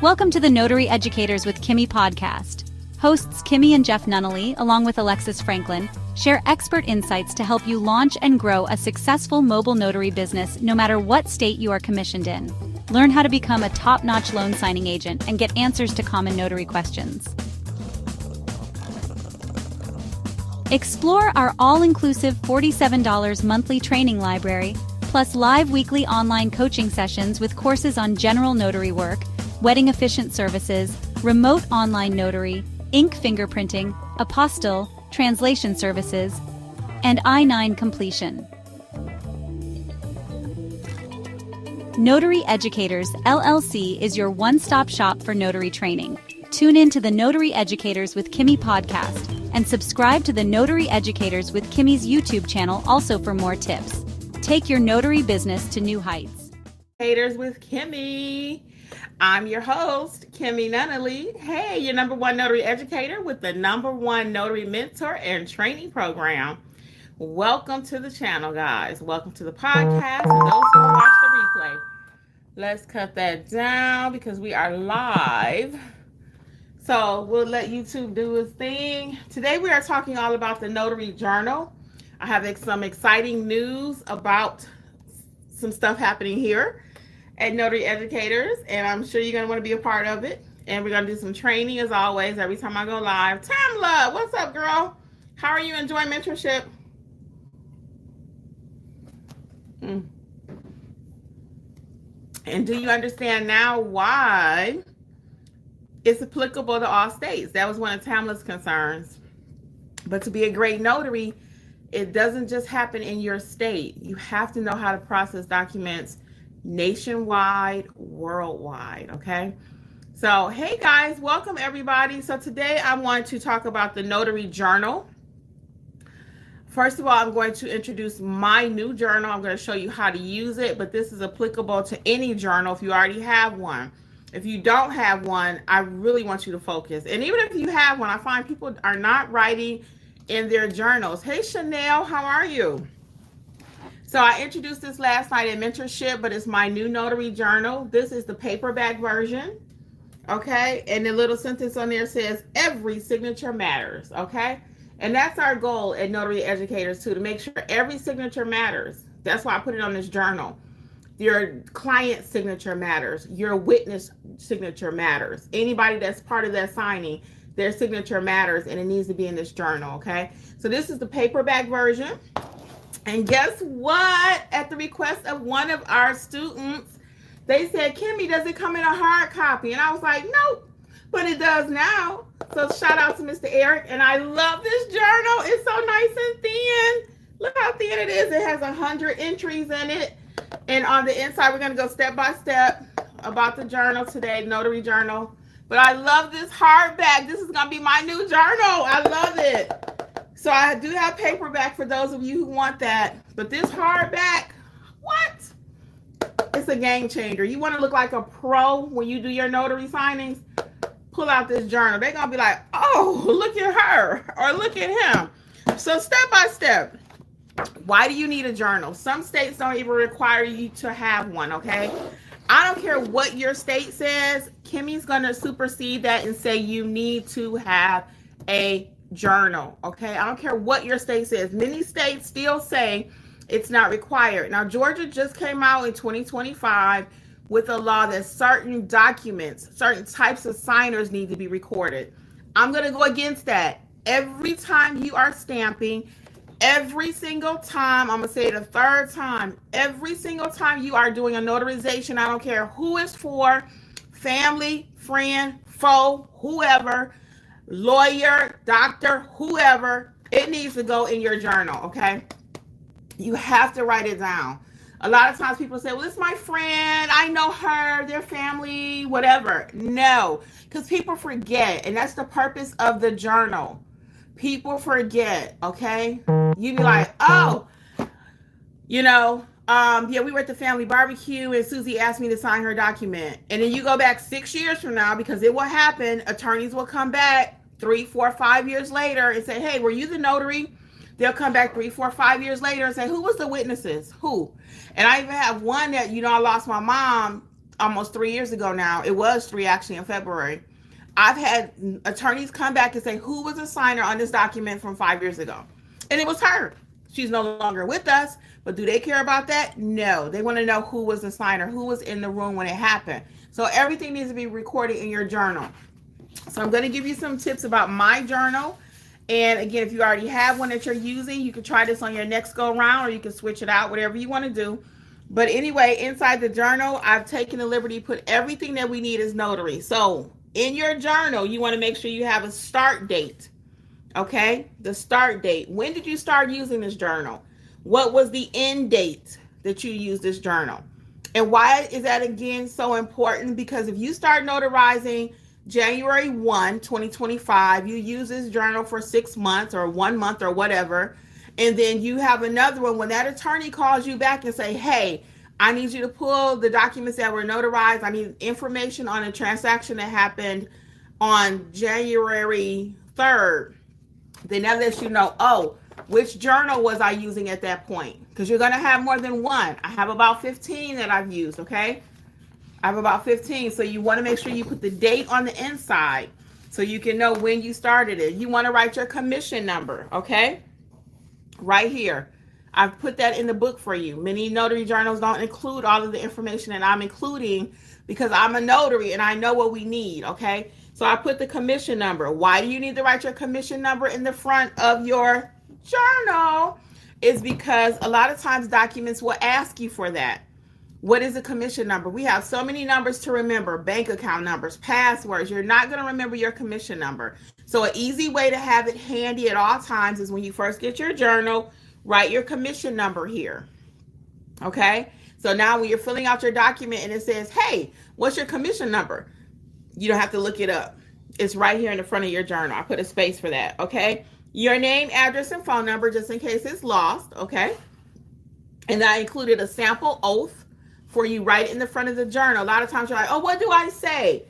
Welcome to the Notary Educators with Kimmi Podcast. Hosts Kimmi and Jeff Nunnally, along with Alexis Franklin, share expert insights to help you launch and grow a successful mobile notary business no matter what state you are commissioned in. Learn how to become a top-notch loan signing agent and get answers to common notary questions. Explore our all-inclusive $47 monthly training library, plus live weekly online coaching sessions with courses on general notary work, wedding efficient services, remote online notary, ink fingerprinting, apostille, translation services, and I-9 completion. Notary Educators, LLC is your one-stop shop for notary training. Tune in to the Notary Educators with Kimmi podcast and subscribe to the Notary Educators with Kimmi's YouTube channel also for more tips. Take your notary business to new heights. Educators with Kimmi. I'm your host, Kimberly Nunnally. Hey, your number one notary educator with the number one notary mentor and training program. Welcome to the channel, guys. Welcome to the podcast and those who will watch the replay. Let's cut that down because we are live. So we'll let YouTube do its thing. Today we are talking all about the Notary Journal. I have some exciting news about some stuff happening here at Notary Educators, and I'm sure you're going to want to be a part of it. And we're going to do some training as always every time I go live. Tamla, what's up, girl? How are you enjoying mentorship? And do you understand now why it's applicable to all states? That was one of Tamla's concerns. But to be a great notary, it doesn't just happen in your state. You have to know how to process documents nationwide, worldwide, okay? So, hey guys, welcome everybody. So today I want to talk about the Notary Journal. First of all, I'm going to introduce my new journal. I'm going to show you how to use it, but this is applicable to any journal if you already have one. If you don't have one, I really want you to focus. And even if you have one, I find people are not writing in their journals. Hey Chanel, how are you? So I introduced this last night in mentorship, but it's my new notary journal. This is the paperback version, okay? And the little sentence on there says, every signature matters, okay? And that's our goal at Notary Educators too, to make sure every signature matters. That's why I put it on this journal. Your client signature matters. Your witness signature matters. Anybody that's part of that signing, their signature matters, and it needs to be in this journal, okay? So this is the paperback version. And guess what? At the request of one of our students, they said, Kimmi, does it come in a hard copy? And I was like, nope, but it does now. So shout out to Mr. Eric. And I love this journal. It's so nice and thin. Look how thin it is. It has 100 entries in it. And on the inside, we're going to go step by step about the journal today, Notary Journal. But I love this hardback. This is going to be my new journal. I love it. So I do have paperback for those of you who want that. But this hardback, what? It's a game changer. You want to look like a pro when you do your notary signings? Pull out this journal. They're going to be like, oh, look at her or look at him. So step by step, why do you need a journal? Some states don't even require you to have one, okay? I don't care what your state says. Kimmi's going to supersede that and say you need to have a journal, okay? I don't care what your state says. Many states still say it's not required. Now, Georgia just came out in 2025 with a law that certain documents, certain types of signers need to be recorded. I'm going to go against that. Every time you are stamping, every single time, I'm going to say it a third time, every single time you are doing a notarization, I don't care who it's for, family, friend, foe, whoever, lawyer, doctor, whoever, it needs to go in your journal, okay? You have to write it down. A lot of times people say, well, it's my friend, I know her, their family, whatever. No, because people forget, and that's the purpose of the journal. People forget, okay? You be like, oh, yeah, we were at the family barbecue and Susie asked me to sign her document. And then you go back 6 years from now, because it will happen. Attorneys will come back 3, 4, 5 years later and say, hey, were you the notary? They'll come back 3, 4, 5 years later and say, who was the witnesses? Who? And I even have one that, I lost my mom almost 3 years ago now. It was 3 actually in February. I've had attorneys come back and say, who was a signer on this document from 5 years ago? And it was her. She's no longer with us, but do they care about that? No. They want to know who was the signer, who was in the room when it happened. So everything needs to be recorded in your journal. So I'm going to give you some tips about my journal. And again, if you already have one that you're using, you can try this on your next go round, or you can switch it out, whatever you want to do. But anyway, inside the journal, I've taken the liberty to put everything that we need as notary. So in your journal, you want to make sure you have a start date. Okay, the start date. When did you start using this journal? What was the end date that you used this journal? And why is that again so important? Because if you start notarizing January 1, 2025, you use this journal for 6 months or 1 month or whatever, and then you have another one when that attorney calls you back and say, hey, I need you to pull the documents that were notarized. I need information on a transaction that happened on January 3rd. Then that lets you know, oh, which journal was I using at that point? Because you're going to have more than one. I have about 15 that I've used, okay? I have about 15. So you want to make sure you put the date on the inside so you can know when you started it. You want to write your commission number, okay? Right here. I've put that in the book for you. Many notary journals don't include all of the information that I'm including because I'm a notary and I know what we need, okay? So I put the commission number. Why do you need to write your commission number in the front of your journal? Is because a lot of times documents will ask you for that. What is a commission number? We have so many numbers to remember, bank account numbers, passwords. You're not going to remember your commission number. So an easy way to have it handy at all times is when you first get your journal, write your commission number here. Okay? So now when you're filling out your document and it says, hey, what's your commission number? You don't have to look it up. It's right here in the front of your journal. I put a space for that, okay? Your name, address, and phone number just in case it's lost, okay? And I included a sample oath for you right in the front of the journal. A lot of times you're like, oh, what do I say?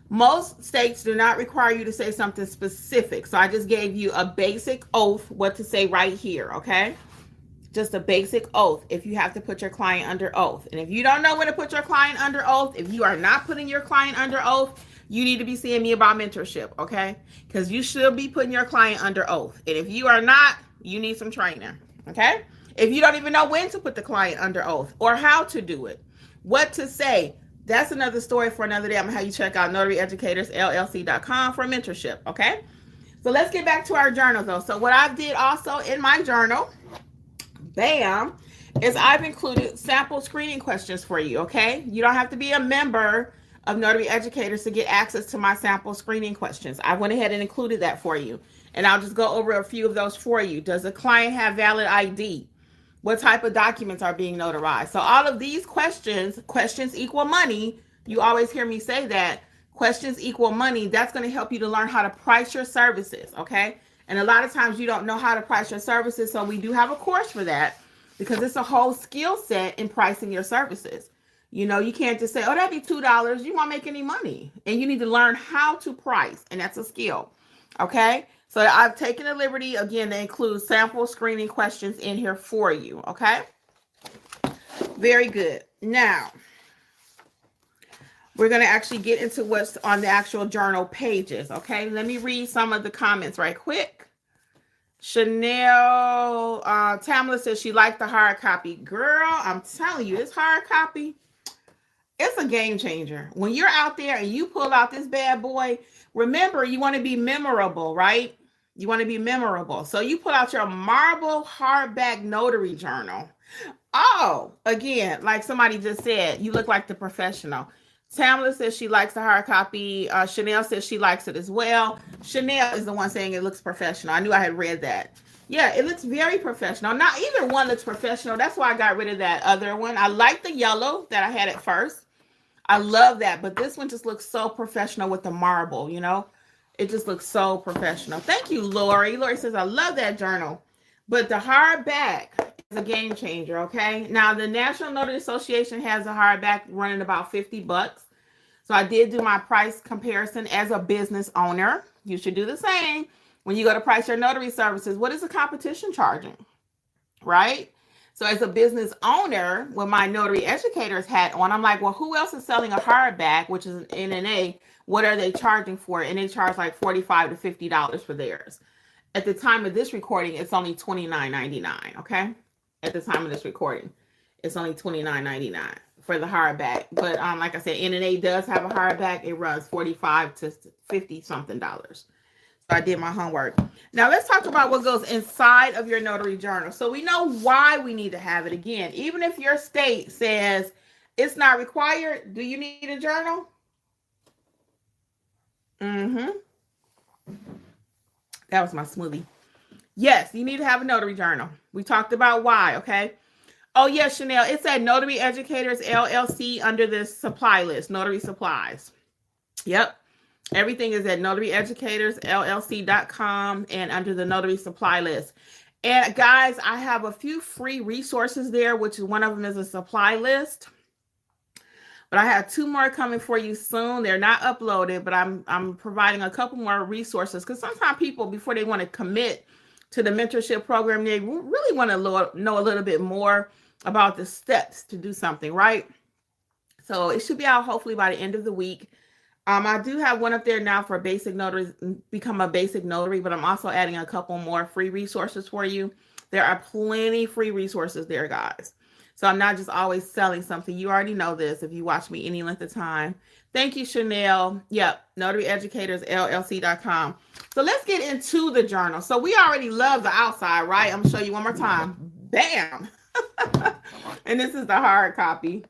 Most states do not require you to say something specific. So I just gave you a basic oath, what to say right here, okay? Just a basic oath if you have to put your client under oath. And if you don't know when to put your client under oath, if you are not putting your client under oath, you need to be seeing me about mentorship, okay? Because you should be putting your client under oath. And if you are not, you need some training, okay? If you don't even know when to put the client under oath or how to do it, what to say, that's another story for another day. I'm going to have you check out notaryeducatorsllc.com for mentorship, okay? So let's get back to our journal, though. So what I did also in my journal, bam, is I've included sample screening questions for you, okay? You don't have to be a member of Notary Educators to get access to my sample screening questions. I went ahead and included that for you. And I'll just go over a few of those for you. Does the client have valid ID? What type of documents are being notarized? So all of these questions equal money. You always hear me say that. Questions equal money. That's going to help you to learn how to price your services, okay? And a lot of times you don't know how to price your services, so we do have a course for that because it's a whole skill set in pricing your services. You know, you can't just say, oh, that'd be $2. You won't make any money. And you need to learn how to price, and that's a skill, okay? So I've taken the liberty, again, to include sample screening questions in here for you, okay? Very good. Now, we're going to actually get into what's on the actual journal pages, okay? Let me read some of the comments right quick. Chanel Tamla says she liked the hard copy. Girl, I'm telling you, this hard copy, it's a game changer. When you're out there and you pull out this bad boy, remember, you want to be memorable, right? You want to be memorable. So you pull out your marble hardback notary journal. Oh, again, like somebody just said, you look like the professional. Tamla says she likes the hard copy. Chanel says she likes it as well. Chanel is the one saying it looks professional. I knew I had read that. Yeah, it looks very professional. Not either one looks professional. That's why I got rid of that other one. I like the yellow that I had at first. I love that, but this one just looks so professional with the marble, you know? It just looks so professional. Thank you, Lori. Lori says, I love that journal. But the hardback is a game changer, okay? Now, the National Notary Association has a hardback running about $50. So I did do my price comparison as a business owner. You should do the same when you go to price your notary services. What is the competition charging, right? So as a business owner, with my Notary Educators hat on, I'm like, well, who else is selling a hardback, which is an NNA? What are they charging for it? And they charge like $45 to $50 for theirs. At the time of this recording, it's only $29.99. Okay, at the time of this recording, it's only $29.99 for the hardback. But like I said, NNA does have a hardback. It runs $45 to $50 something. So I did my homework. Now let's talk about what goes inside of your notary journal. So we know why we need to have it. Again, even if your state says it's not required, do you need a journal? That was my smoothie. Yes, you need to have a notary journal. We talked about why, okay? Oh, yes, Chanel. It's at Notary Educators, LLC under this supply list, notary supplies. Yep. Everything is at notaryeducatorsllc.com and under the notary supply list. And guys, I have a few free resources there, which is one of them is a supply list. But I have 2 more coming for you soon. They're not uploaded, but I'm providing a couple more resources because sometimes people, before they want to commit to the mentorship program, they really want to know a little bit more about the steps to do something, right? So it should be out hopefully by the end of the week. I do have one up there now for basic notaries, become a basic notary, but I'm also adding a couple more free resources for you. There are plenty free resources there, guys. So I'm not just always selling something. You already know this if you watch me any length of time. Thank you, Chanel. Yep, notaryeducatorsllc.com. So let's get into the journal. So we already love the outside, right? I'm going to show you one more time. Bam. And this is the hard copy.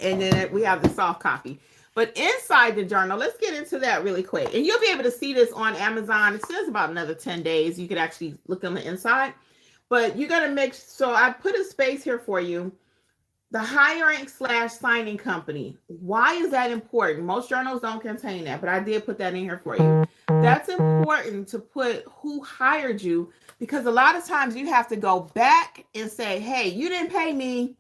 And then we have the soft copy. But inside the journal, let's get into that really quick. And you'll be able to see this on Amazon. It says about another 10 days. You could actually look on the inside. But you got to make, so I put a space here for you. The hiring/signing company. Why is that important? Most journals don't contain that, but I did put that in here for you. That's important to put who hired you, because a lot of times you have to go back and say, hey, you didn't pay me,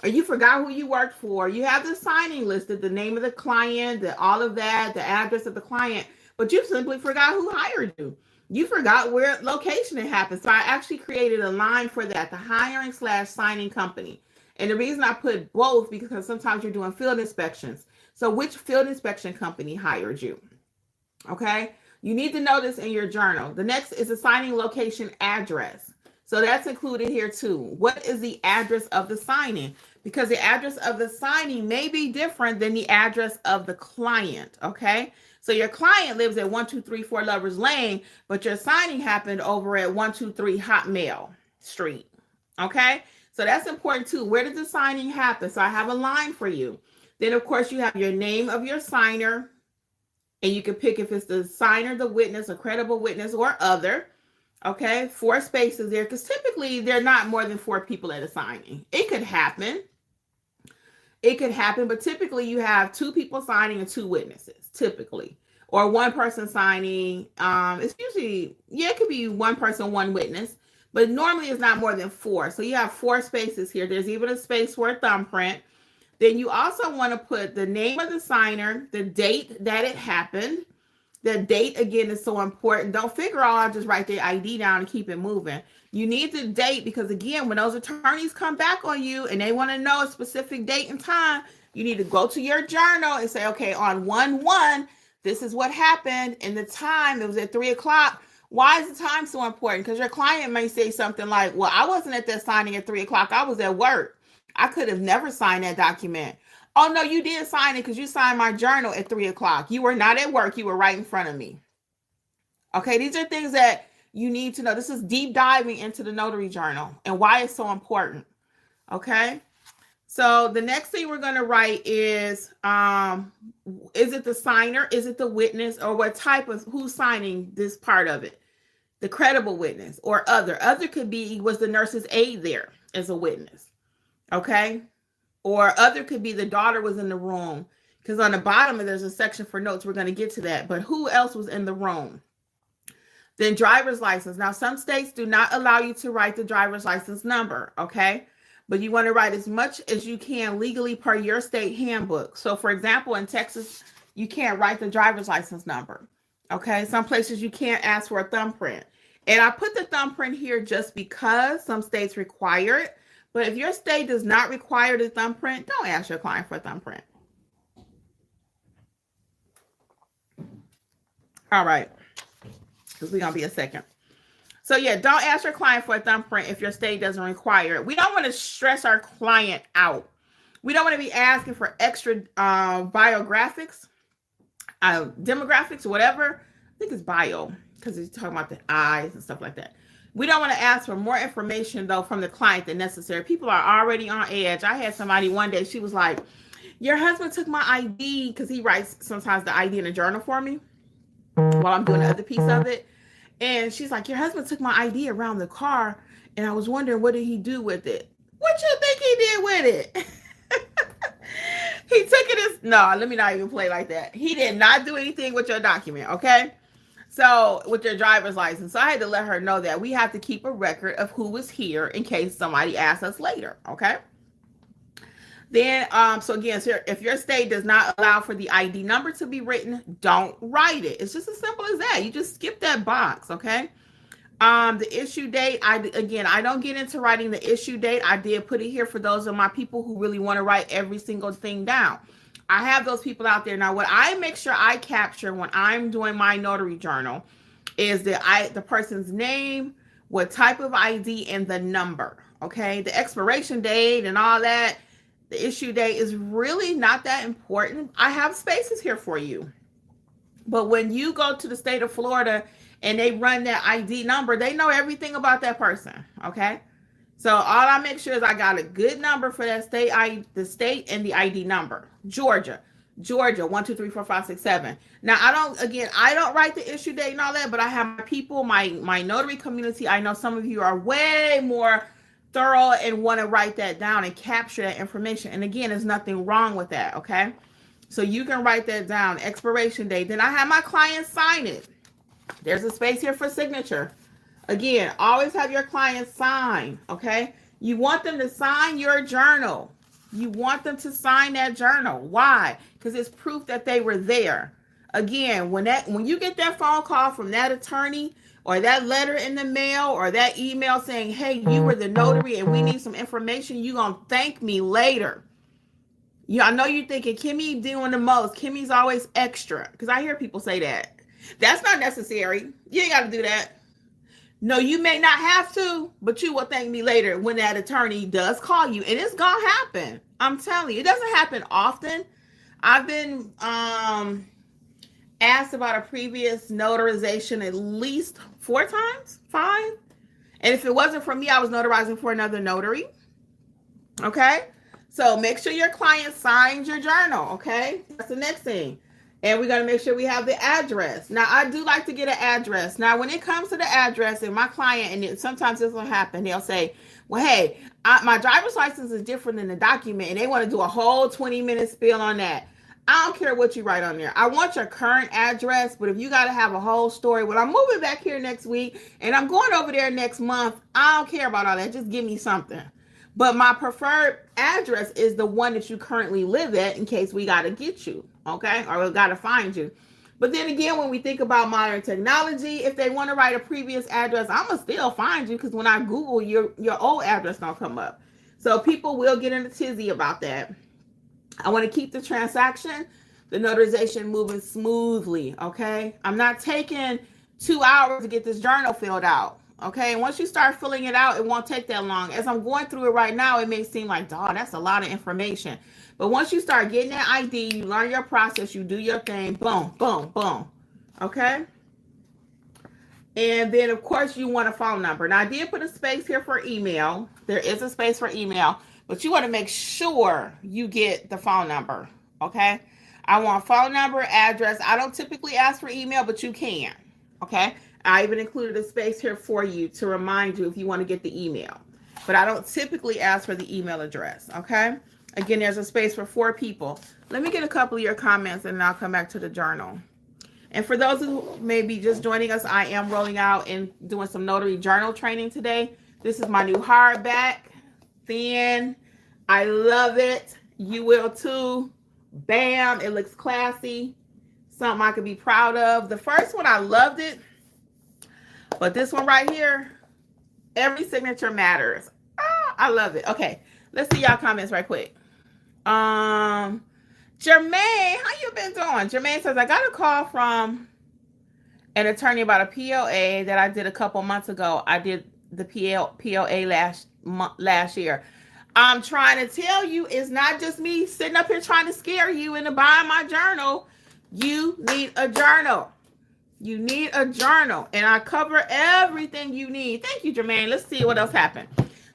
or you forgot who you worked for. You have the signing listed, the name of the client, all of that, the address of the client, but you simply forgot who hired you. You forgot where location it happened. So I actually created a line for that, the hiring/signing company. And the reason I put both, because sometimes you're doing field inspections. So which field inspection company hired you? Okay. You need to know this in your journal. The next is the signing location address. So that's included here too. What is the address of the signing? Because the address of the signing may be different than the address of the client. Okay. So your client lives at 1234 Lovers Lane, but your signing happened over at 123 Hotmail Street. Okay. So that's important too. Where did the signing happen? So I have a line for you. Then of course you have your name of your signer, and you can pick if it's the signer, the witness, a credible witness, or other. Okay. 4 spaces there, because typically there are not more than 4 people at a signing. It could happen. But typically you have 2 people signing and 2 witnesses, typically, or 1 person signing. It's usually, it could be 1 person, 1 witness, but normally it's not more than 4. So you have 4 spaces here. There's even a space for a thumbprint. Then you also want to put the name of the signer, the date that it happened. The date, again, is so important. Don't figure I'll just write the ID down and keep it moving. You need the date, because again, when those attorneys come back on you and they want to know a specific date and time, you need to go to your journal and say, okay, on 1/1, this is what happened, and the time, it was at 3:00. Why is the time so important? Because your client may say something like, well, I wasn't at that signing at 3:00. I was at work. I could have never signed that document. Oh, no, you did sign it because you signed my journal at 3:00. You were not at work. You were right in front of me. Okay, these are things that you need to know. This is deep diving into the notary journal and why it's so important. Okay, so the next thing we're going to write is it the signer? Is it the witness? Or what type of, who's signing this part of it? The credible witness or other. Other could be, was the nurse's aide there as a witness? Okay. Or other could be the daughter was in the room, because on the bottom there's a section for notes. We're going to get to that. But who else was in the room? Then driver's license. Now, some states do not allow you to write the driver's license number. Okay. But you want to write as much as you can legally per your state handbook. So for example, in Texas, you can't write the driver's license number. Okay. Some places you can't ask for a thumbprint. And I put the thumbprint here just because some states require it. But if your state does not require the thumbprint, don't ask your client for a thumbprint. All right, because we're going to be a second. So yeah, don't ask your client for a thumbprint if your state doesn't require it. We don't want to stress our client out. We don't want to be asking for extra biographics, demographics, whatever. I think it's bio, because he's talking about the eyes and stuff like that. We don't want to ask for more information, though, from the client than necessary. People are already on edge. I had somebody one day, she was like, your husband took my ID, because he writes sometimes the ID in a journal for me while I'm doing the other piece of it. And she's like, your husband took my ID around the car, and I was wondering, what did he do with it? What you think he did with it? He took it as, no, let me not even play like that. He did not do anything with your document, okay? So, with your driver's license. So, I had to let her know that we have to keep a record of who was here in case somebody asks us later, okay? Then, so again, so if your state does not allow for the ID number to be written, don't write it. It's just as simple as that. You just skip that box, okay? The issue date, I don't get into writing the issue date. I did put it here for those of my people who really want to write every single thing down. I have those people out there. Now, what I make sure I capture when I'm doing my notary journal is the person's name, what type of ID, and the number, okay? The expiration date and all that, the issue date is really not that important. I have spaces here for you. But when you go to the state of Florida and they run that ID number, they know everything about that person, okay? So all I make sure is I got a good number for that state, the state and the ID number. Georgia, 1, 2, 3, 4, 5, 6, 7. Now I don't write the issue date and all that, but I have my people, my notary community. I know some of you are way more thorough and want to write that down and capture that information. And again, there's nothing wrong with that, okay? So you can write that down, expiration date. Then I have my client sign it. There's a space here for signature. Again, always have your client sign, okay? You want them to sign your journal. You want them to sign that journal. Why? Because it's proof that they were there. Again, when you get that phone call from that attorney or that letter in the mail or that email saying, hey, you were the notary and we need some information, you're going to thank me later. Yeah, I know you're thinking, Kimmi doing the most. Kimmy's always extra. Because I hear people say that. That's not necessary. You ain't got to do that. No, you may not have to, but you will thank me later when that attorney does call you. And it's going to happen. I'm telling you, it doesn't happen often. I've been asked about a previous notarization at least 4 times, 5. And if it wasn't for me, I was notarizing for another notary. Okay? So make sure your client signs your journal, okay? That's the next thing. And we're going to make sure we have the address. Now, I do like to get an address. Now, when it comes to the address and my client, and sometimes this will happen, they'll say, well, hey, my driver's license is different than the document, and they want to do a whole 20-minute spiel on that. I don't care what you write on there. I want your current address, but if you got to have a whole story, well, I'm moving back here next week, and I'm going over there next month, I don't care about all that. Just give me something. But my preferred address is the one that you currently live at in case we got to get you, okay? Or we got to find you. But then again, when we think about modern technology, if they want to write a previous address, I'm going to still find you because when I Google, your old address don't come up. So people will get in a tizzy about that. I want to keep the transaction, the notarization moving smoothly, okay? I'm not taking 2 hours to get this journal filled out. Okay, and once you start filling it out, it won't take that long. As I'm going through it right now, it may seem like, dog, that's a lot of information. But once you start getting that ID, you learn your process, you do your thing, boom, boom, boom. Okay? And then, of course, you want a phone number. Now, I did put a space here for email. There is a space for email, but you want to make sure you get the phone number. Okay? I want phone number, address. I don't typically ask for email, but you can. Okay? I even included a space here for you to remind you if you want to get the email. But I don't typically ask for the email address, okay? Again, there's a space for 4 people. Let me get a couple of your comments and then I'll come back to the journal. And for those who may be just joining us, I am rolling out and doing some notary journal training today. This is my new hardback, thin. I love it. You will too. Bam, it looks classy. Something I could be proud of. The first one, I loved it. But this one right here, every signature matters. I love it. Okay, let's see y'all comments right quick. Jermaine, how you been doing? Jermaine says, I got a call from an attorney about a POA that I did a couple months ago. I did the POA last year. I'm trying to tell you, it's not just me sitting up here trying to scare you into buying my journal. You need a journal. You need a journal. And I cover everything you need. Thank you, Jermaine. Let's see what else happened.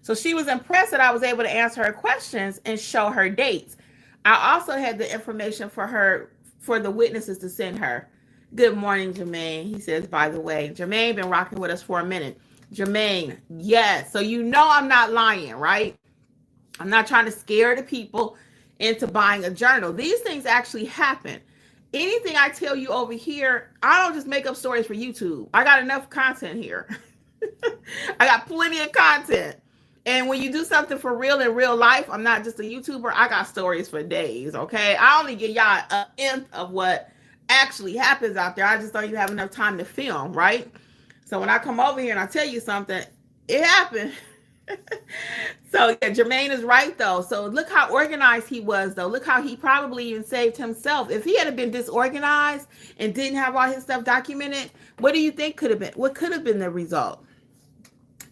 So she was impressed that I was able to answer her questions and show her dates. I also had the information for her, for the witnesses to send her. Good morning, Jermaine. He says, by the way, Jermaine been rocking with us for a minute. Jermaine, yes. So you know I'm not lying, right? I'm not trying to scare the people into buying a journal. These things actually happen. Anything I tell you over here, I don't just make up stories for YouTube. I got enough content here. I got plenty of content. And when you do something for real in real life, I'm not just a YouTuber. I got stories for days, okay? I only give y'all an nth of what actually happens out there. I just don't even have enough time to film, right? So when I come over here and I tell you something, it happened. So yeah, Jermaine is right though. So look how organized he was though. Look how he probably even saved himself. If he had been disorganized and didn't have all his stuff documented, what do you think could have been? What could have been the result?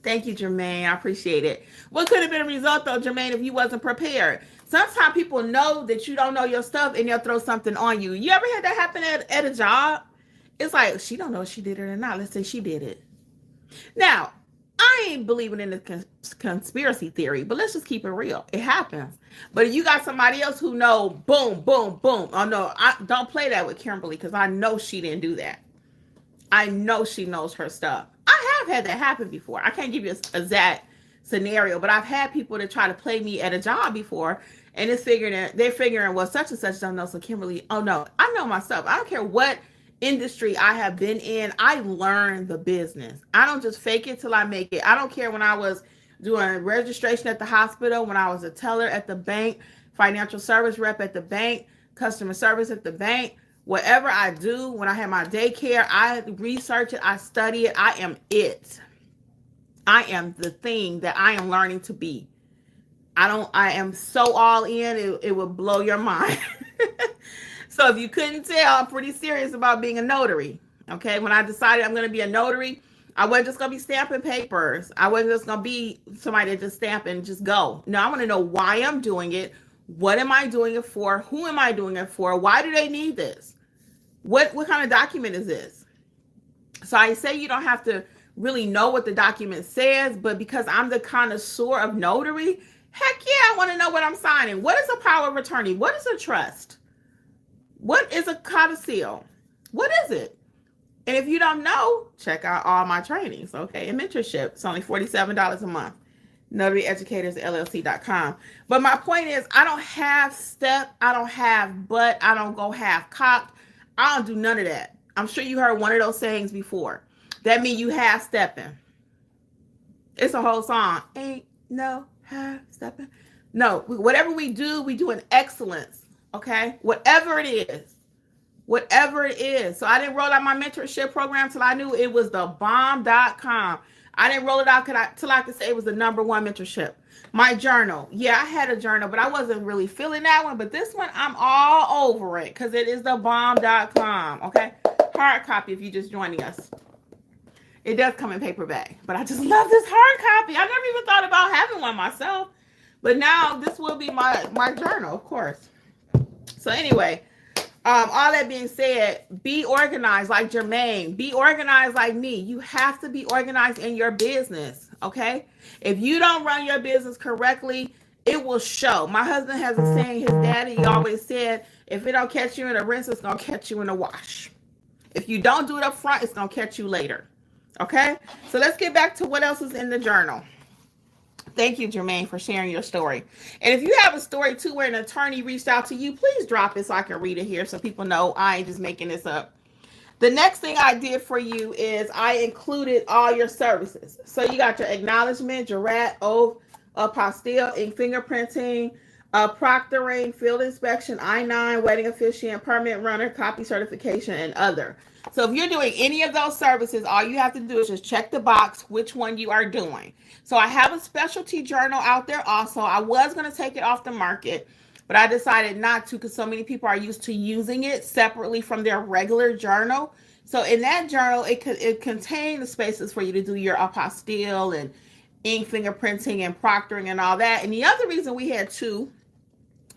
Thank you, Jermaine. I appreciate it. What could have been a result though, Jermaine, if you wasn't prepared? Sometimes people know that you don't know your stuff and they'll throw something on you. You ever had that happen at a job? It's like, she don't know if she did it or not. Let's say she did it. Now, I ain't believing in the conspiracy theory, but let's just keep it real. It happens. But if you got somebody else who know, boom, boom, boom. Oh no, I don't play that with Kimberly because I know she didn't do that. I know she knows her stuff. I have had that happen before. I can't give you a exact scenario, but I've had people that try to play me at a job before, and they're figuring, well, such and such don't know. So Kimberly, oh no, I know my stuff. I don't care what industry I have been in. I learned the business. I don't just fake it till I make it. I don't care when I was doing registration at the hospital, when I was a teller at the bank, financial service rep at the bank, customer service at the bank, whatever I do, when I have my daycare, I research it, I study it. I am it. I am the thing that I am learning to be. I am so all in, it will blow your mind. So if you couldn't tell, I'm pretty serious about being a notary. Okay. When I decided I'm going to be a notary, I wasn't just going to be stamping papers. I wasn't just going to be somebody that just stamp and just go. No, I want to know why I'm doing it. What am I doing it for? Who am I doing it for? Why do they need this? What kind of document is this? So I say you don't have to really know what the document says, but because I'm the connoisseur of notary, heck yeah, I want to know what I'm signing. What is a power of attorney? What is a trust? What is a codicil? What is it? And if you don't know, check out all my trainings, okay? And mentorship. It's only $47 a month. NotaryEducatorsLLC.com. But my point is, I don't have step, I don't have butt, I don't go half cocked. I don't do none of that. I'm sure you heard one of those sayings before. That means you half stepping. It's a whole song. Ain't no half stepping. No, whatever we do in excellence. Okay, whatever it is. So I didn't roll out my mentorship program till I knew it was the bomb.com. I didn't roll it out till I could say it was the #1 mentorship. My journal. Yeah, I had a journal, but I wasn't really feeling that one. But this one, I'm all over it because it is the bomb.com. Okay, hard copy if you're just joining us. It does come in paperback, but I just love this hard copy. I never even thought about having one myself. But now this will be my journal, of course. So anyway, all that being said, be organized like Jermaine. Be organized like me. You have to be organized in your business, okay? If you don't run your business correctly, it will show. My husband has a saying, his daddy always said, if it don't catch you in a rinse, it's going to catch you in a wash. If you don't do it up front, it's going to catch you later, okay? So let's get back to what else is in the journal. Thank you, Jermaine, for sharing your story. And if you have a story too where an attorney reached out to you, please drop it so I can read it here so people know I ain't just making this up. The next thing I did for you is I included all your services. So you got your acknowledgement, jurat, oath, apostille, and fingerprinting. Proctoring, field inspection, I-9, wedding officiant, permit runner, copy certification, and other. So if you're doing any of those services, all you have to do is just check the box which one you are doing. So I have a specialty journal out there also. I was going to take it off the market, but I decided not to because so many people are used to using it separately from their regular journal. So in that journal, it contains the spaces for you to do your apostille and ink fingerprinting and proctoring and all that. And the other reason we had two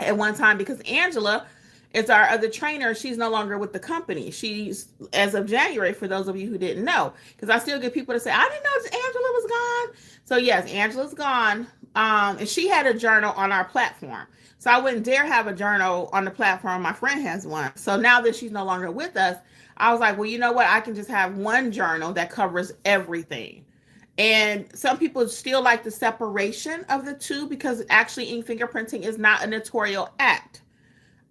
at one time, because Angela is our other trainer. She's no longer with the company. She's, as of January, for those of you who didn't know, because I still get people to say, I didn't know Angela was gone. So yes, Angela's gone. And she had a journal on our platform. So I wouldn't dare have a journal on the platform. My friend has one. So now that she's no longer with us, I was like, well, you know what? I can just have one journal that covers everything. And some people still like the separation of the two because actually ink fingerprinting is not a notarial act.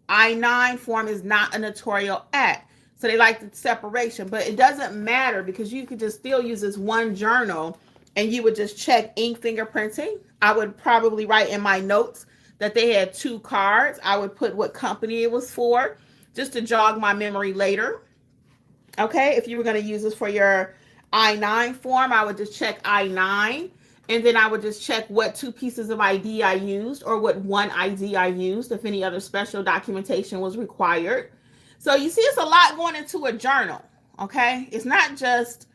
I-9 form is not a notarial act. So they like the separation, but it doesn't matter because you could just still use this one journal and you would just check ink fingerprinting. I would probably write in my notes that they had two cards. I would put what company it was for just to jog my memory later. Okay, if you were going to use this for your I-9 form, I would just check I-9, and then I would just check what two pieces of ID I used or what one ID I used if any other special documentation was required. So you see, it's a lot going into a journal, okay? It's not just,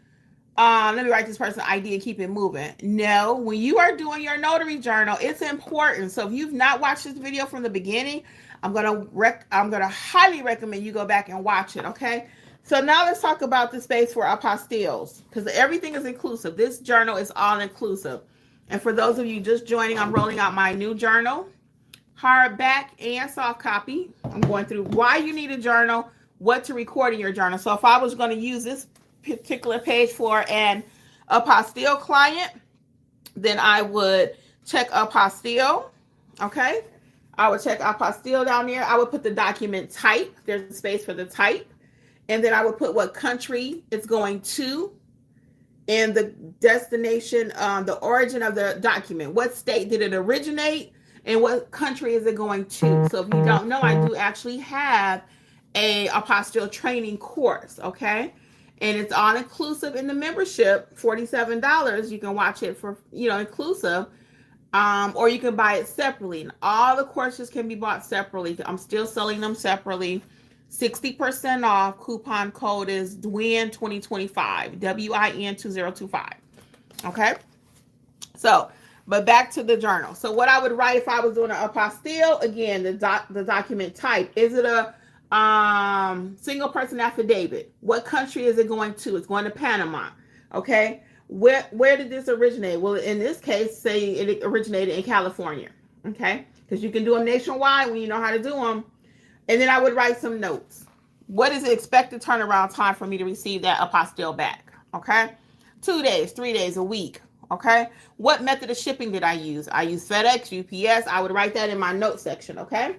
let me write this person ID and keep it moving. No, when you are doing your notary journal, it's important. So if you've not watched this video from the beginning, I'm gonna highly recommend you go back and watch it, okay? So now let's talk about the space for apostilles, because everything is inclusive. This journal is all inclusive. And for those of you just joining, I'm rolling out my new journal, hardback and soft copy. I'm going through why you need a journal, what to record in your journal. So if I was going to use this particular page for an apostille client, then I would check apostille, okay? I would check apostille down there. I would put the document type. There's a space for the type. And then I would put what country it's going to and the destination, the origin of the document. What state did it originate and what country is it going to? So if you don't know, I do actually have a apostille training course, okay? And it's all inclusive in the membership, $47. You can watch it for, inclusive. Or you can buy it separately. And all the courses can be bought separately. I'm still selling them separately. 60% off. Coupon code is WIN2025. WIN2025. Okay. So, but back to the journal. So what I would write if I was doing an apostille, again, the document type. Is it a single person affidavit? What country is it going to? It's going to Panama. Okay. Where did this originate? Well, in this case, say it originated in California. Okay. Because you can do them nationwide when you know how to do them. And then I would write some notes. What is the expected turnaround time for me to receive that apostille back? Okay. 2 days, 3 days, a week. Okay. What method of shipping did I use? I used FedEx, UPS. I would write that in my notes section. Okay.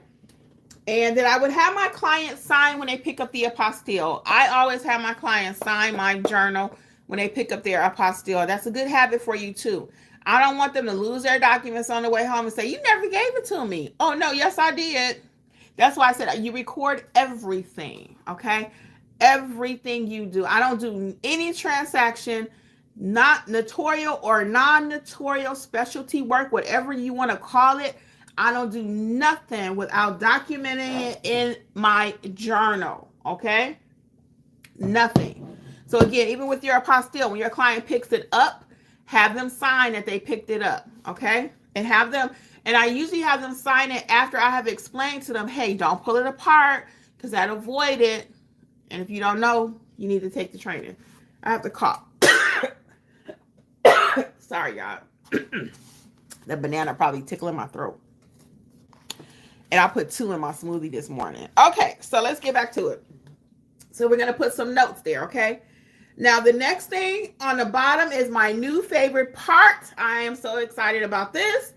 And then I would have my clients sign when they pick up the apostille. I always have my clients sign my journal when they pick up their apostille. That's a good habit for you too. I don't want them to lose their documents on the way home and say, you never gave it to me. Oh no, yes I did. That's why I said you record everything, okay? Everything you do. I don't do any transaction, not notarial or non-notarial specialty work, whatever you want to call it. I don't do nothing without documenting it in my journal, okay? Nothing. So again, even with your apostille, when your client picks it up, have them sign that they picked it up, okay? And I usually have them sign it after I have explained to them, hey, don't pull it apart because that'll void it. And if you don't know, you need to take the training. I have to cough. Sorry, y'all. The banana probably tickling my throat. And I put 2 in my smoothie this morning. Okay, so let's get back to it. So we're going to put some notes there, okay? Now, the next thing on the bottom is my new favorite part. I am so excited about this.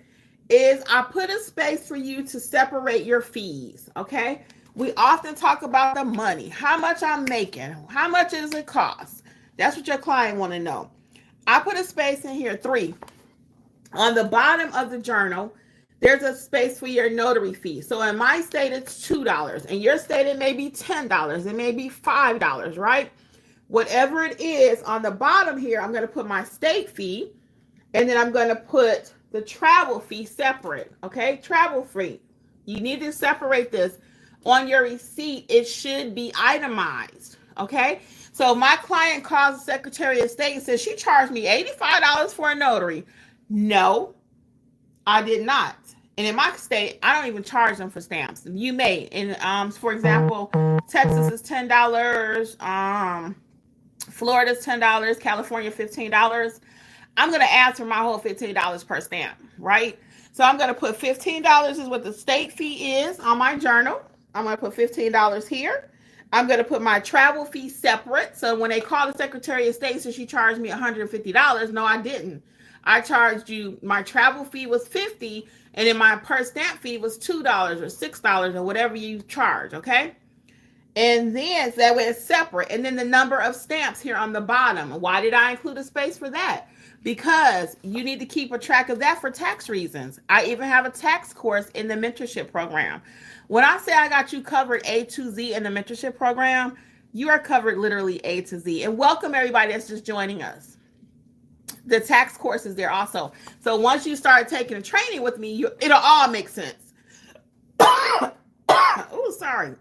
Is I put a space for you to separate your fees, okay? We often talk about the money, how much I'm making, how much does it cost? That's what your client want to know. I put a space in here, 3. On the bottom of the journal, there's a space for your notary fee. So in my state, it's $2. In your state, it may be $10. It may be $5, right? Whatever it is, on the bottom here, I'm going to put my state fee, and then I'm going to put the travel fee separate, okay? Travel fee. You need to separate this. On your receipt, it should be itemized, okay? So my client calls the Secretary of State and says, she charged me $85 for a notary. No, I did not. And in my state, I don't even charge them for stamps. You may. And for example, Texas is $10. Florida's $10. California, $15. I'm going to ask for my whole $15 per stamp, right? So I'm going to put $15 is what the state fee is on my journal. I'm going to put $15 here. I'm going to put my travel fee separate. So when they call the Secretary of State, so she charged me $150. No, I didn't. I charged you, my travel fee was $50, and then my per stamp fee was $2 or $6 or whatever you charge, okay? And then, so that way it's separate. And then the number of stamps here on the bottom. Why did I include a space for that? Because you need to keep a track of that for tax reasons. I even have a tax course in the mentorship program. When I say I got you covered A to Z in the mentorship program, you are covered literally A to Z. And welcome everybody that's just joining us. The tax course is there also. So once you start taking the training with me, it'll all make sense. Oh, sorry.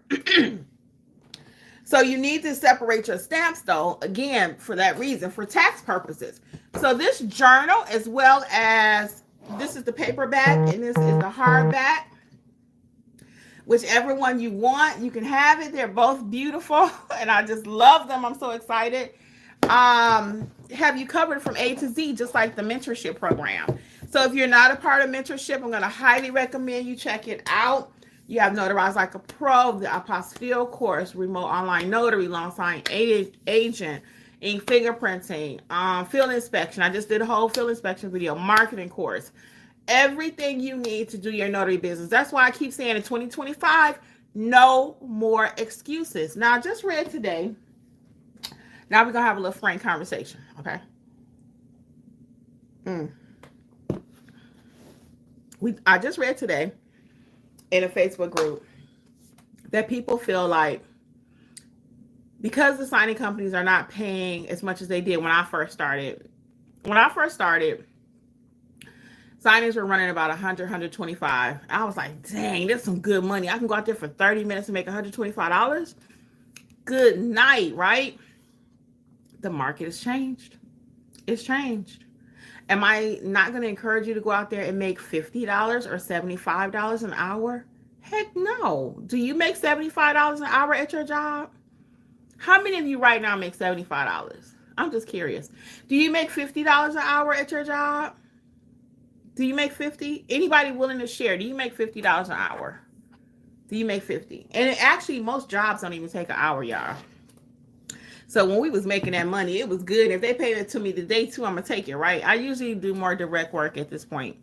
So you need to separate your stamps, though, again, for that reason, for tax purposes. So this journal, as well as this is the paperback and this is the hardback. Whichever one you want, you can have it. They're both beautiful, and I just love them. I'm so excited. Have you covered from A to Z, just like the mentorship program. So if you're not a part of mentorship, I'm going to highly recommend you check it out. You have Notarize Like a Pro, the apostille course, remote online notary, loan sign agent, ink fingerprinting, field inspection. I just did a whole field inspection video, marketing course. Everything you need to do your notary business. That's why I keep saying in 2025, no more excuses. Now, I just read today. Now we're going to have a little frank conversation, okay? I just read today in a Facebook group that people feel like because the signing companies are not paying as much as they did when I first started. When I first started, signings were running about 100, 125. I was like, dang, that's some good money. I can go out there for 30 minutes and make $125. Good night, right? The market has changed. It's changed. Am I not going to encourage you to go out there and make $50 or $75 an hour? Heck no. Do you make $75 an hour at your job? How many of you right now make $75? I'm just curious. Do you make $50 an hour at your job? Do you make 50? Anybody willing to share? Do you make $50 an hour? Do you make 50? And actually, most jobs don't even take an hour, y'all. So when we was making that money, it was good. If they paid it to me today too, I'm gonna take it, right? I usually do more direct work at this point.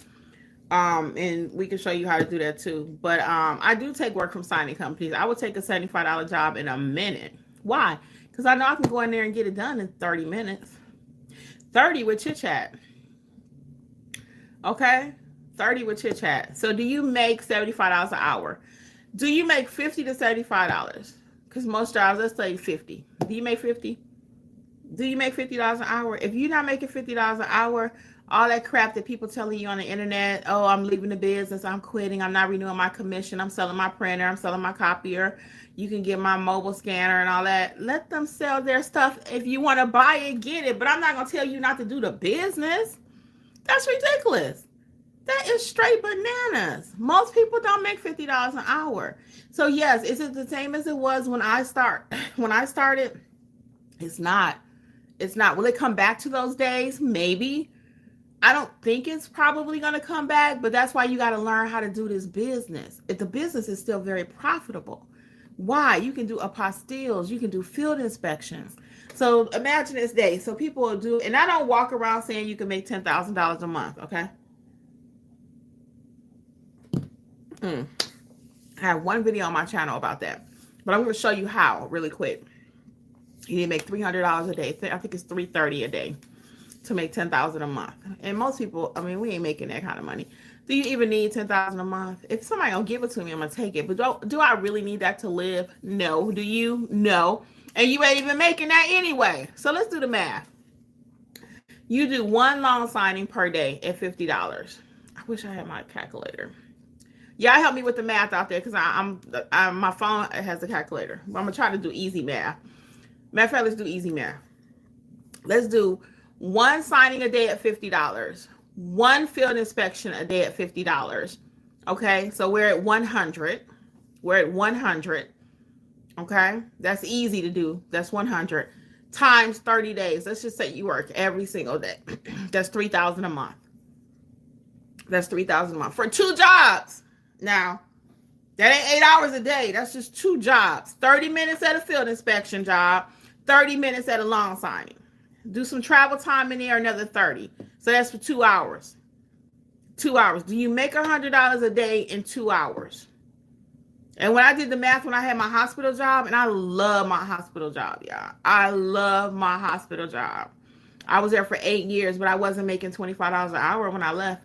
And we can show you how to do that too. But I do take work from signing companies. I would take a $75 job in a minute. Why? Because I know I can go in there and get it done in 30 minutes. 30 with chit chat. Okay? 30 with chit chat. So do you make $75 an hour? Do you make $50 to $75? Because most jobs, let's say 50. Do you make 50? Do you make $50 an hour? If you're not making $50 an hour, all that crap that people telling you on the internet, oh, I'm leaving the business, I'm quitting, I'm not renewing my commission, I'm selling my printer, I'm selling my copier, you can get my mobile scanner and all that. Let them sell their stuff. If you want to buy it, get it. But I'm not going to tell you not to do the business. That's ridiculous. That is straight bananas. Most people don't make $50 an hour. So yes, is it the same as it was when I started? It's not. It's not. Will it come back to those days? Maybe. I don't think it's probably going to come back, but that's why you got to learn how to do this business. If the business is still very profitable. Why? You can do apostilles. You can do field inspections. So imagine this day. So people will do, and I don't walk around saying you can make $10,000 a month, okay? I have one video on my channel about that, but I'm going to show you how really quick. You need to make $300 a day. I think it's $330 a day to make $10,000 a month. And most people, I mean, we ain't making that kind of money. Do you even need 10,000 a month? If somebody gonna give it to me, I'm gonna take it. But do I really need that to live? No. Do you? No. And you ain't even making that anyway. So let's do the math. You do one loan signing per day at $50. I wish I had my calculator. Y'all help me with the math out there, because I'm my phone has a calculator. But I'm gonna try to do easy math. Matter of fact, let's do easy math. Let's do one signing a day at $50. One field inspection a day at $50. Okay, so we're at 100. We're at 100. Okay, that's easy to do. That's 100 times 30 days. Let's just say you work every single day. That's 3,000 a month. That's 3,000 a month for 2 jobs. Now, that ain't 8 hours a day. That's just 2 jobs. 30 minutes at a field inspection job, 30 minutes at a loan signing. Do some travel time in there, another 30. So that's for 2 hours. 2 hours. Do you make $100 a day in 2 hours? And when I did the math, when I had my hospital job, and I love my hospital job, y'all. I love my hospital job. I was there for 8 years, but I wasn't making $25 an hour when I left.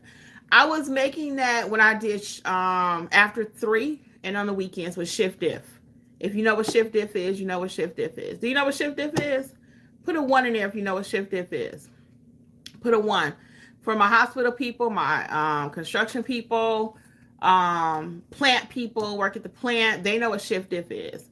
I was making that when I did after 3 and on the weekends with shift diff. If you know what shift diff is, you know what shift diff is. Do you know what shift diff is? Put a 1 in there if you know what shift diff is. Put a 1. For my hospital people, my construction people, plant people, work at the plant, they know what shift diff is.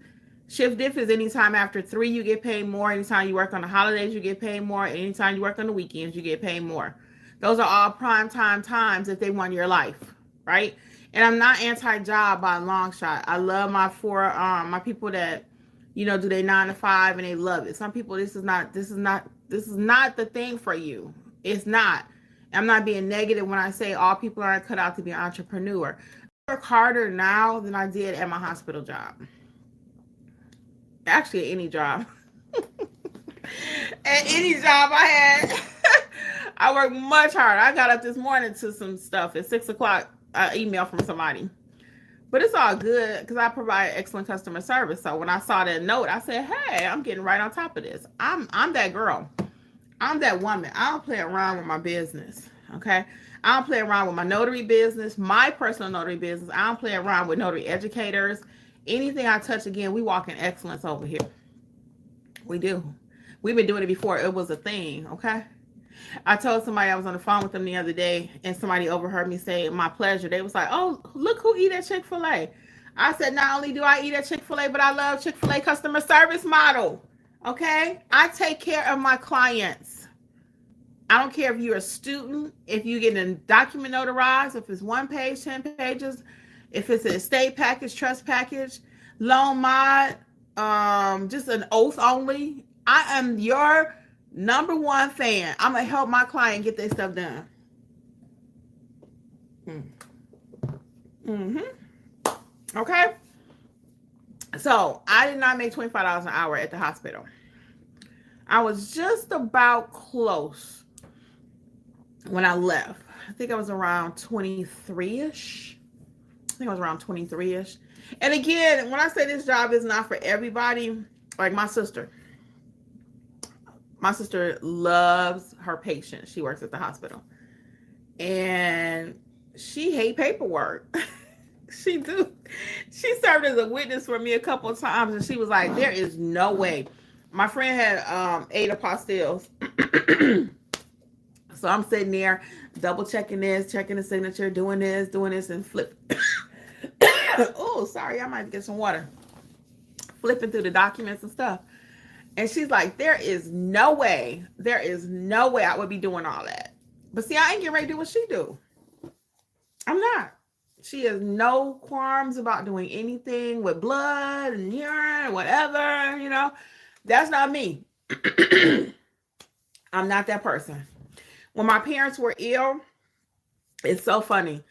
Shift diff is anytime after 3 you get paid more. Anytime you work on the holidays, you get paid more. Anytime you work on the weekends, you get paid more. Those are all prime time times if they want your life, right? And I'm not anti-job by a long shot. I love my people that, you know, do they 9 to 5 and they love it. Some people, this is not the thing for you. It's not. I'm not being negative when I say all people aren't cut out to be an entrepreneur. I work harder now than I did at my hospital job. Actually, at any job. At any job I had, I worked much harder. I got up this morning to some stuff at 6 o'clock, email from somebody. But it's all good because I provide excellent customer service. So when I saw that note, I said, hey, I'm getting right on top of this. I'm that girl. I'm that woman. I don't play around with my business, okay? I don't play around with my notary business, my personal notary business. I don't play around with Notary Educators. Anything I touch, again, we walk in excellence over here. We do. We've been doing it before it was a thing, okay? I told somebody I was on the phone with them the other day, and somebody overheard me say, my pleasure. They was like, oh, look who eat at Chick-fil-A. I said, not only do I eat at Chick-fil-A, but I love Chick-fil-A customer service model. Okay, I take care of my clients. I don't care if you're a student, if you get a document notarized, if it's 1 page, 10 pages, if it's an estate package, trust package, loan mod, just an oath only. I am your number 1 fan. I'm gonna help my client get their stuff done. Okay. So I did not make $25 an hour at the hospital. I was just about close when I left. I think I was around 23-ish. And again, when I say this job is not for everybody, like my sister loves her patients. She works at the hospital. And she hate paperwork. She do. She served as a witness for me a couple of times, and she was like, there is no way. My friend had 8 apostilles. So I'm sitting there double checking this, checking the signature, doing this, and flip. Oh, sorry, I might get some water. Flipping through the documents and stuff. And she's like, there is no way I would be doing all that. But see, I ain't getting ready to do what she do. I'm not. She has no qualms about doing anything with blood and urine, whatever, you know. That's not me. I'm not that person. When my parents were ill, it's so funny.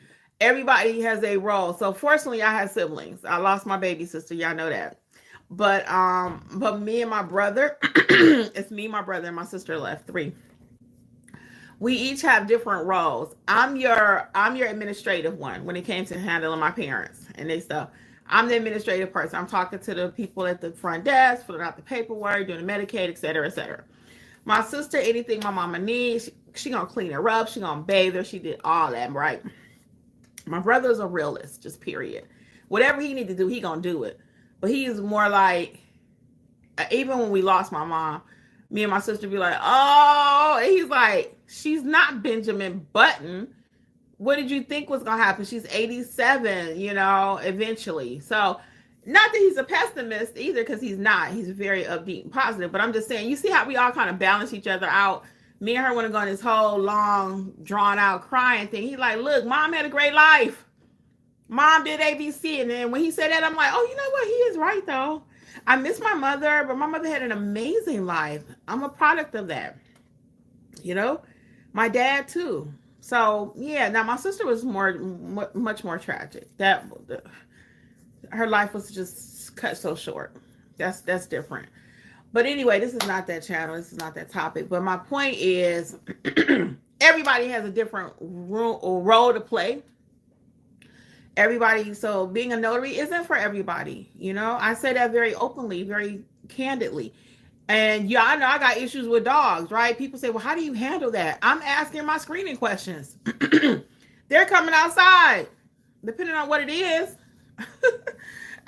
Everybody has a role. So fortunately, I had siblings. I lost my baby sister. Y'all know that. But me and my brother, it's me, my brother, and my sister left, 3. We each have different roles. I'm your administrative one when it came to handling my parents and they stuff. I'm the administrative person. I'm talking to the people at the front desk, filling out the paperwork, doing the Medicaid, et cetera, et cetera. My sister, anything my mama needs, she gonna clean her up. She gonna bathe her. She did all that, right? My brother's a realist, just period. Whatever he need to do, he gonna do it. But he's more like, even when we lost my mom, me and my sister be like, oh, and he's like, she's not Benjamin Button. What did you think was gonna happen? She's 87, eventually. So not that he's a pessimist either, because he's not. He's very upbeat and positive. But I'm just saying, you see how we all kind of balance each other out. Me and her want to go on this whole long, drawn out crying thing. He's like, look, mom had a great life. Mom did ABC. And then when he said that, I'm like, oh, you know what? He is right, though. I miss my mother, but my mother had an amazing life. I'm a product of that. My dad, too. So, yeah. Now, my sister was much more tragic. Her life was just cut so short. That's different. But anyway, this is not that channel. This is not that topic. But my point is, everybody has a different role to play. So being a notary isn't for everybody. I say that very openly, very candidly. And y'all know I got issues with dogs, right? People say, well, how do you handle that? I'm asking my screening questions. They're coming outside, depending on what it is.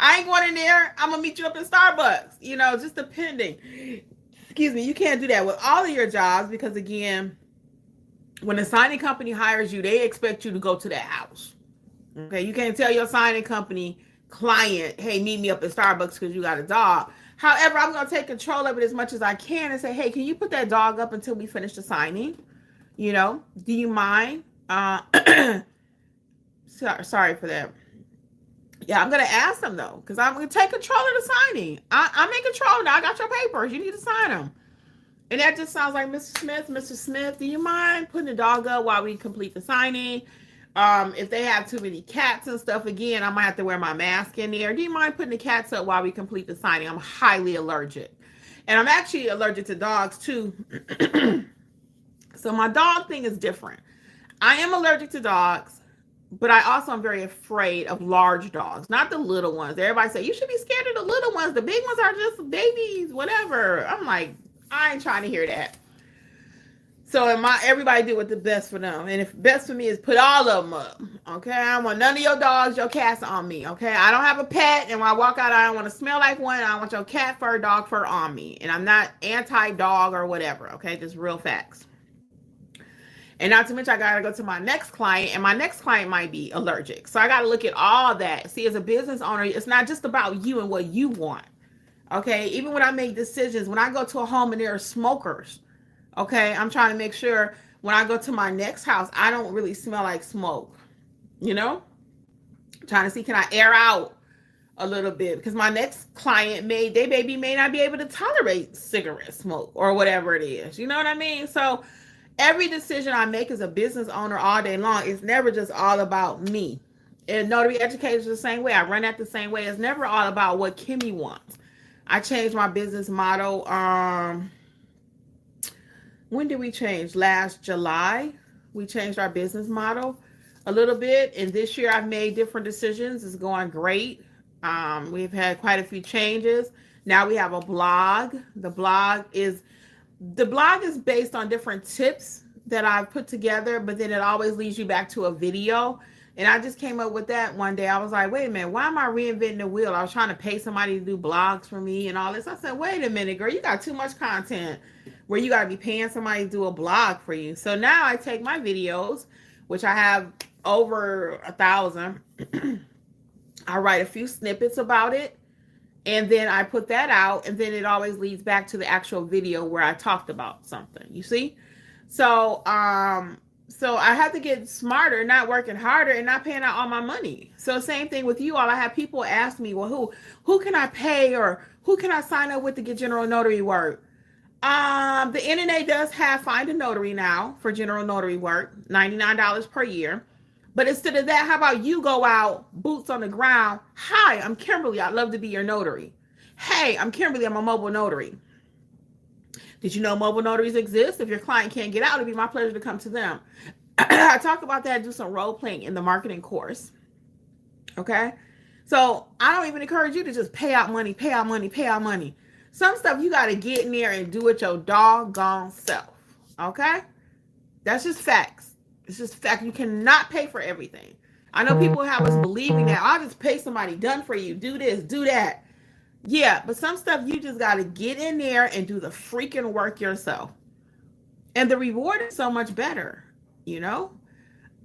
I ain't going in there. I'm going to meet you up in Starbucks, just depending. Excuse me. You can't do that with all of your jobs because, again, when a signing company hires you, they expect you to go to that house. Okay. You can't tell your signing company client, hey, meet me up at Starbucks because you got a dog. However, I'm going to take control of it as much as I can and say, hey, can you put that dog up until we finish the signing? Do you mind? Sorry for that. Yeah, I'm going to ask them, though, because I'm going to take control of the signing. I'm in control now. I got your papers. You need to sign them. And that just sounds like, Mr. Smith, do you mind putting the dog up while we complete the signing? If they have too many cats and stuff, again, I might have to wear my mask in there. Do you mind putting the cats up while we complete the signing? I'm highly allergic. And I'm actually allergic to dogs, too. So my dog thing is different. I am allergic to dogs. But I also am very afraid of large dogs, not the little ones. Everybody say, you should be scared of the little ones. The big ones are just babies, whatever. I'm like, I ain't trying to hear that. So everybody do what's the best for them. And if best for me is put all of them up. Okay. I don't want none of your dogs, your cats on me. Okay. I don't have a pet. And when I walk out, I don't want to smell like one. I don't want your cat fur, dog fur on me. And I'm not anti-dog or whatever. Okay. Just real facts. And not to mention, I got to go to my next client, and my next client might be allergic. So I got to look at all that. See, as a business owner, it's not just about you and what you want. Okay. Even when I make decisions, when I go to a home and there are smokers, okay, I'm trying to make sure when I go to my next house, I don't really smell like smoke. Trying to see, can I air out a little bit? Because my next client may not be able to tolerate cigarette smoke or whatever it is. You know what I mean? So every decision I make as a business owner all day long, it's never just all about me. And Notary Educators the same way. I run that the same way. It's never all about what Kimmi wants. I changed my business model. When did we change? Last July, we changed our business model a little bit. And this year I've made different decisions. It's going great. We've had quite a few changes. Now we have a blog. The blog is based on different tips that I've put together, but then it always leads you back to a video. And I just came up with that one day. I was like, wait a minute, why am I reinventing the wheel? I was trying to pay somebody to do blogs for me and all this. I said, wait a minute, girl, you got too much content where you got to be paying somebody to do a blog for you. So now I take my videos, which I have over 1,000. I write a few snippets about it. And then I put that out, and then it always leads back to the actual video where I talked about something, you see? So I have to get smarter, not working harder, and not paying out all my money. So same thing with you all. I have people ask me, well, who can I pay, or who can I sign up with to get general notary work? The NNA does have Find a Notary now for general notary work, $99 per year. But instead of that, how about you go out, boots on the ground? Hi, I'm Kimberly. I'd love to be your notary. Hey, I'm Kimberly. I'm a mobile notary. Did you know mobile notaries exist? If your client can't get out, it'd be my pleasure to come to them. I talk about that, do some role playing in the marketing course. Okay? So I don't even encourage you to just pay out money. Some stuff you got to get in there and do it your doggone self. Okay? That's just facts. It's just fact. You cannot pay for everything. I know people have us believing that I'll just pay somebody, done for you, do this, do that. Yeah, but some stuff you just got to get in there and do the freaking work yourself. And the reward is so much better, you know?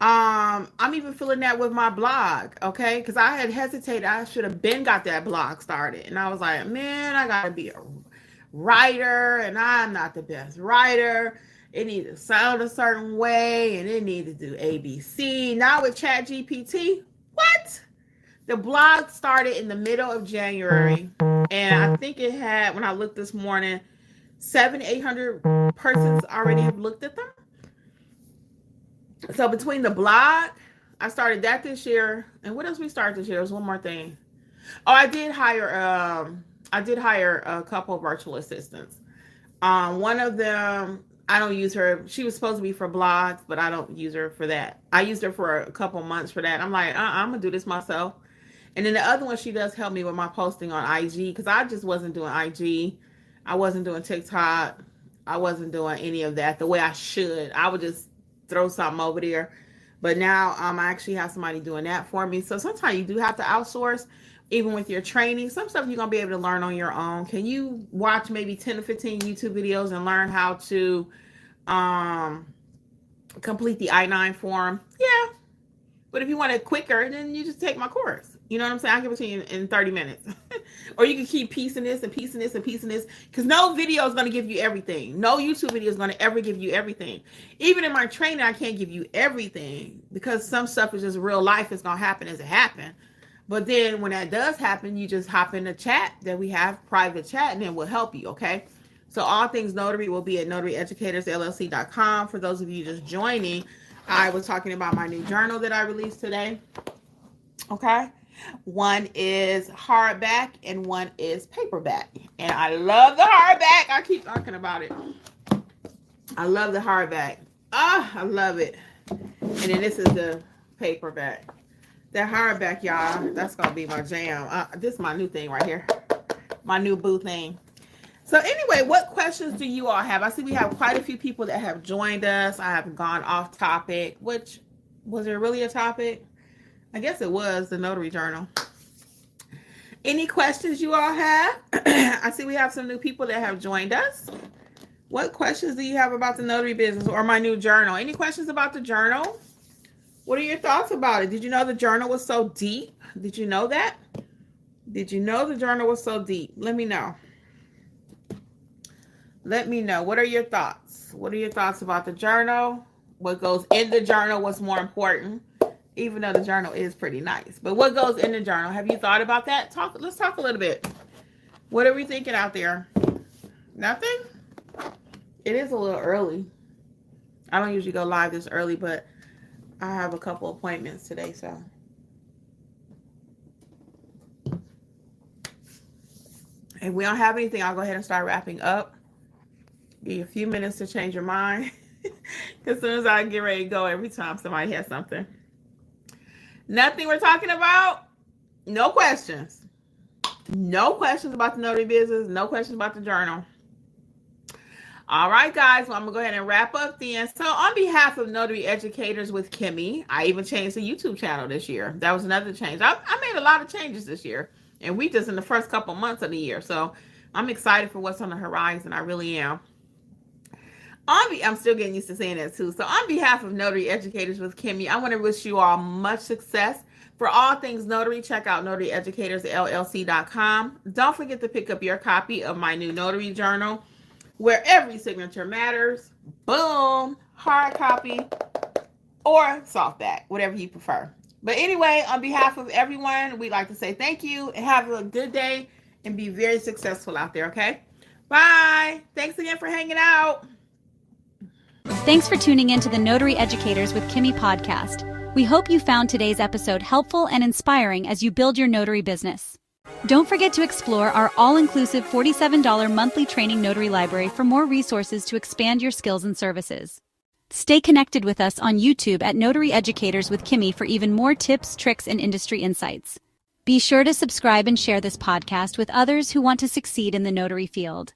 I'm even feeling that with my blog, okay? Because I had hesitated. I should have been got that blog started. And I was like, man, I got to be a writer, and I'm not the best writer. It needs to sound a certain way, and it needs to do ABC. Now with ChatGPT, what? The blog started in the middle of January, and I think it had, when I looked this morning, 800 persons already have looked at them. So between the blog, I started that this year, and what else we started this year? There's one more thing. Oh, I did hire a couple of virtual assistants. One of them, I don't use her. She was supposed to be for blogs, but I don't use her for that. I used her for a couple months for that. I'm like, I'm gonna do this myself. And then the other one, she does help me with my posting on IG, because I just wasn't doing IG. I wasn't doing TikTok. I wasn't doing any of that the way I should. I would just throw something over there. But now I actually have somebody doing that for me. So sometimes you do have to outsource, even with your training. Some stuff you're going to be able to learn on your own. Can you watch maybe 10 to 15 YouTube videos and learn how to complete the I-9 form? Yeah. But if you want it quicker, then you just take my course. You know what I'm saying? I'll give it to you in 30 minutes. Or you can keep piecing this and piecing this and piecing this. Because no video is going to give you everything. No YouTube video is going to ever give you everything. Even in my training, I can't give you everything. Because some stuff is just real life. It's going to happen as it happens. But then when that does happen, you just hop in the chat that we have, private chat, and then we'll help you, okay? So all things notary will be at notaryeducatorsllc.com. For those of you just joining, I was talking about my new journal that I released today. Okay. One is hardback and one is paperback. And I love the hardback. I keep talking about it. I love the hardback. I love it. And then this is the paperback. That hardback, y'all, that's going to be my jam. This is my new thing right here. My new boo thing. So anyway, what questions do you all have? I see we have quite a few people that have joined us. I have gone off topic, which, was there really a topic? I guess it was the Notary Journal. Any questions you all have? I see we have some new people that have joined us. What questions do you have about the notary business or my new journal? Any questions about the journal? What are your thoughts about it? Did you know the journal was so deep? Did you know that? Did you know the journal was so deep? Let me know. Let me know. What are your thoughts? What are your thoughts about the journal? What goes in the journal? What's more important? Even though the journal is pretty nice. But what goes in the journal? Have you thought about that? Let's talk a little bit. What are we thinking out there? Nothing? It is a little early. I don't usually go live this early, but I have a couple appointments today, so. If we don't have anything, I'll go ahead and start wrapping up. Give you a few minutes to change your mind. As soon as I get ready to go, every time somebody has something. Nothing we're talking about? No questions. No questions about the notary business. No questions about the journal. All right, guys. Well, I'm going to go ahead and wrap up then. So on behalf of Notary Educators with Kimmi, I even changed the YouTube channel this year. That was another change. I made a lot of changes this year. And we just in the first couple months of the year. So I'm excited for what's on the horizon. I really am. I'm still getting used to saying that too. So on behalf of Notary Educators with Kimmi, I want to wish you all much success. For all things notary, check out notaryeducatorsllc.com. Don't forget to pick up your copy of my new notary journal, where every signature matters. Boom, hard copy or softback, whatever you prefer. But anyway, on behalf of everyone, we'd like to say thank you and have a good day and be very successful out there, okay? Bye. Thanks again for hanging out. Thanks for tuning in to the Notary Educators with Kimmi podcast. We hope you found today's episode helpful and inspiring as you build your notary business. Don't forget to explore our all-inclusive $47 monthly training notary library for more resources to expand your skills and services. Stay connected with us on YouTube at Notary Educators with Kimmi for even more tips, tricks, and industry insights. Be sure to subscribe and share this podcast with others who want to succeed in the notary field.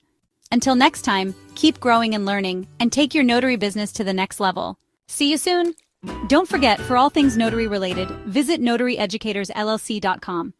Until next time, keep growing and learning, and take your notary business to the next level. See you soon! Don't forget, for all things notary related, visit notaryeducatorsllc.com.